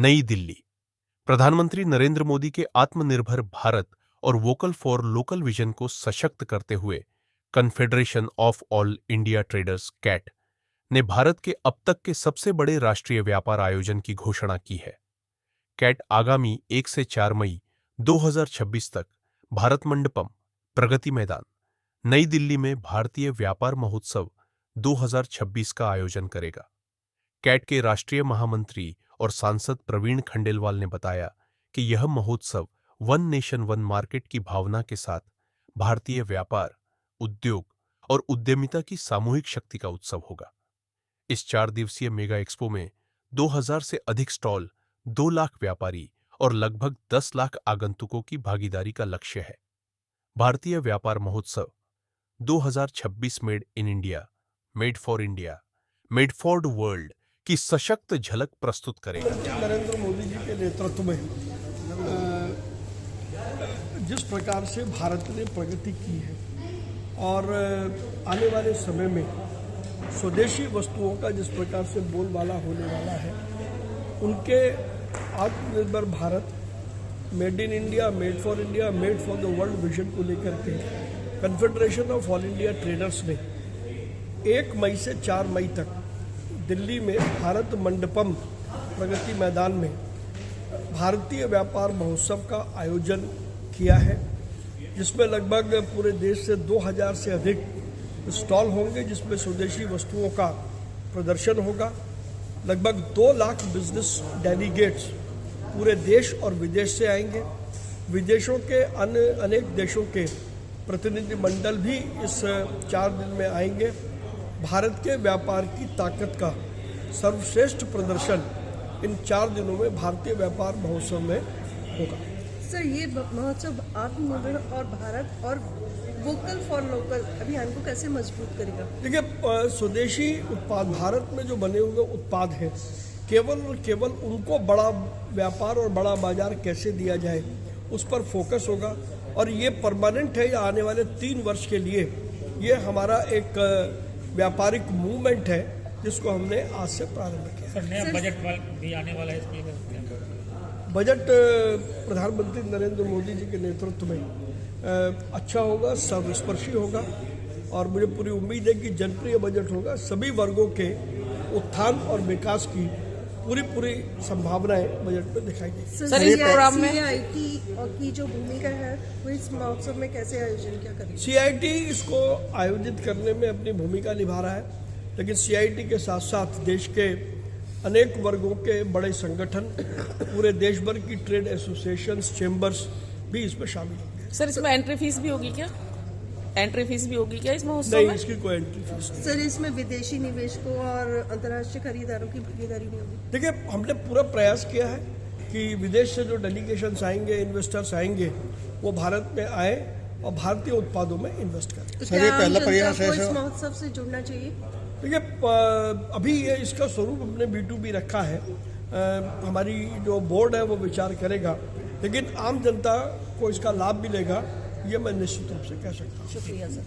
नई दिल्ली। प्रधानमंत्री नरेंद्र मोदी के आत्मनिर्भर भारत और वोकल फॉर लोकल विजन को सशक्त करते हुए confederation of all India traders CAT ने भारत के अब तक के सबसे बड़े राष्ट्रीय व्यापार आयोजन की घोषणा की है। कैट आगामी 1 से 4 मई 2026 तक भारत मंडपम, प्रगति मैदान, नई दिल्ली में भारतीय व्यापार महोत्सव 2026 का आयोजन करेगा। कैट के राष्ट्रीय महामंत्री और सांसद प्रवीण खंडेलवाल ने बताया कि यह महोत्सव वन नेशन वन मार्केट की भावना के साथ भारतीय व्यापार, उद्योग और उद्यमिता की सामूहिक शक्ति का उत्सव होगा। इस 4 दिवसीय मेगा एक्सपो में 2000 से अधिक स्टॉल, 2 लाख व्यापारी और लगभग 10 लाख आगंतुकों की भागीदारी का लक्ष्य है। भारतीय व्यापार महोत्सव 2026 made in India, made for the world की सशक्त झलक प्रस्तुत करेगा। नरेंद्र मोदी जी के नेतृत्व में जिस प्रकार से भारत ने प्रगति की है और आने वाले समय में स्वदेशी वस्तुओं का जिस प्रकार से बोलबाला होने वाला है, उनके आत्मनिर्भर Bharat, made in India, made for the world vision को लेकर के confederation of all India traders ने 1 मई से 4 मई तक दिल्ली में भारत मंडपम, प्रगति मैदान में भारतीय व्यापार महोत्सव का आयोजन किया है, जिसमें लगभग पूरे देश से 2000 से अधिक स्टॉल होंगे, जिसमें स्वदेशी वस्तुओं का प्रदर्शन होगा। लगभग 2 लाख बिजनेस डेलीगेट्स पूरे देश और विदेश से आएंगे। विदेशों के अन्य अनेक देशों के प्रतिनिधिमंडल भी इस 4 दिन में आएंगे। भारत के व्यापार की ताकत का सर्वश्रेष्ठ प्रदर्शन इन 4 दिनों में भारतीय व्यापार महोत्सव में होगा। सर, ये महोत्सव आत्मनिर्भर और भारत और वोकल फॉर लोकल अभियान को कैसे मजबूत करेगा? देखिए, स्वदेशी उत्पाद, भारत में जो बने हुए उत्पाद हैं, केवल और केवल उनको बड़ा व्यापार और बड़ा बाजार कैसे दिया जाए, उस पर फोकस होगा। और ये परमानेंट है, आने वाले 3 वर्ष के लिए ये हमारा एक व्यापारिक मूवमेंट है, जिसको हमने आज से प्रारंभ किया। सर, नया बजट भी आने वाला है, इसमें बजट प्रधानमंत्री नरेंद्र मोदी जी के नेतृत्व में अच्छा होगा, सर्वस्पर्शी होगा और मुझे पूरी उम्मीद है कि जनप्रिय बजट होगा। सभी वर्गों के उत्थान और विकास की पूरी संभावनाएं बजट में दिखाई देंगी। सर, इस प्रोग्राम में CIT की जो भूमिका है वो इस महोत्सव में कैसे आयोजन क्या करेगी? CIT इसको आयोजित करने में अपनी भूमिका निभा रहा है, लेकिन CIT के साथ साथ देश के अनेक वर्गों के बड़े संगठन, पूरे देश भर की ट्रेड एसोसिएशंस, चेंबर्स भी इसमें शामिल होंगे। सर, इसमें एंट्री फीस भी होगी क्या? एंट्री फीस भी होगी क्या इस महोत्सव में? नहीं, इसकी कोई एंट्री फीस नहीं। सर, इसमें विदेशी निवेशकों और अंतर्राष्ट्रीय खरीदारों की भागीदारी भी होगी? देखिए, हमने पूरा प्रयास किया है कि विदेश से जो डेलीगेशंस आएंगे, इन्वेस्टर्स आएंगे, वो भारत में आए और भारतीय उत्पादों में इन्वेस्ट करें। तो क्या पहला प्रयास है इस महोत्सव से जुड़ना चाहिए? देखिए, अभी ये इसका स्वरूप हमने B2B रखा है। हमारी जो बोर्ड है वो विचार करेगा, लेकिन आम जनता को इसका लाभ मिलेगा, ये मैं निश्चित रूप से कह सकता हूँ। शुक्रिया सर।